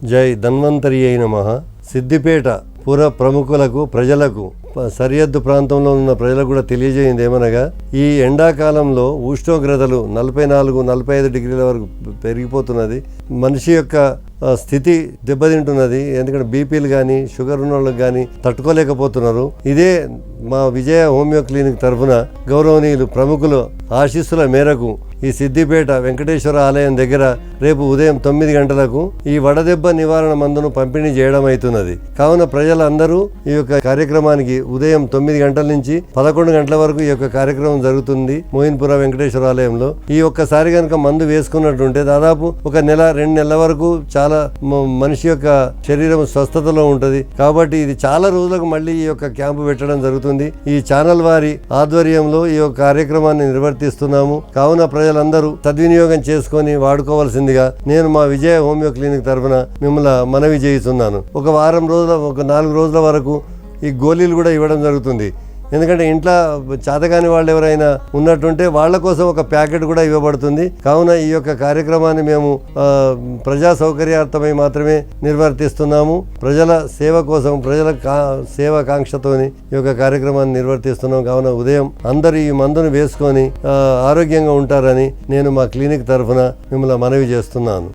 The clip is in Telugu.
జై ధన్వంతరి అయిన మహా సిద్దిపేట పుర ప్రముఖులకు ప్రజలకు సరిహద్దు ప్రాంతంలో ఉన్న ప్రజలకు కూడా తెలియజేయింది ఏమనగా ఈ ఎండాకాలంలో ఉష్ణోగ్రతలు 44-45 డిగ్రీల వరకు పెరిగిపోతున్నది. మనిషి యొక్క స్థితి దెబ్బతింటున్నది. ఎందుకంటే బీపీలు కానీ షుగర్ ఉన్న వాళ్ళకి కానీ తట్టుకోలేకపోతున్నారు. ఇదే మా విజయ హోమియో క్లినిక్ తరఫున గౌరవనీయులు ప్రముఖులు ఆశీస్సుల మేరకు ఈ సిద్దిపేట వెంకటేశ్వర ఆలయం దగ్గర రేపు ఉదయం 9 గంటలకు ఈ వడదెబ్బ నివారణ మందును పంపిణీ చేయడం అవుతున్నది. కావున ప్రజలందరూ ఈ యొక్క కార్యక్రమానికి ఉదయం 9 గంటల నుంచి 11 గంటల వరకు ఈ యొక్క కార్యక్రమం జరుగుతుంది మోయిన్పుర వెంకటేశ్వర ఆలయంలో. ఈ ఒక్కసారి కనుక మందు వేసుకున్నట్టుంటే దాదాపు 1 నెల 2 నెలల వరకు చాలా మనిషి యొక్క శరీరం స్వస్థతలో ఉంటుంది. కాబట్టి ఇది చాలా రోజులకు మళ్ళీ ఈ యొక్క క్యాంపు పెట్టడం జరుగుతుంది. ఈ ఛానల్ వారి ఆధ్వర్యంలో ఈ యొక్క కార్యక్రమాన్ని నిర్వర్తిస్తున్నాము. కావున ప్రజలందరూ సద్వినియోగం చేసుకొని వాడుకోవాల్సిందిగా నేను మా విజయ హోమియో క్లినిక్ తరఫున మిమ్మల్ని మనవి చేస్తున్నాను. ఒక 4 రోజుల వరకు ఈ గోళీలు కూడా ఇవ్వడం జరుగుతుంది. ఎందుకంటే ఇంట్లో చేతకాని వాళ్ళు ఎవరైనా ఉన్నట్టుంటే వాళ్ళ కోసం ఒక ప్యాకెట్ కూడా ఇవ్వబడుతుంది. కావున ఈ యొక్క కార్యక్రమాన్ని మేము ప్రజా సౌకర్యార్థమై మాత్రమే నిర్వర్తిస్తున్నాము. ప్రజల సేవ కోసం, ప్రజల సేవాకాంక్షతోని ఈ యొక్క కార్యక్రమాన్ని నిర్వర్తిస్తున్నాం. కావున ఉదయం అందరూ ఈ మందును వేసుకొని ఆరోగ్యంగా ఉంటారని నేను మా క్లినిక్ తరఫున మిమ్మల్ని మనవి చేస్తున్నాను.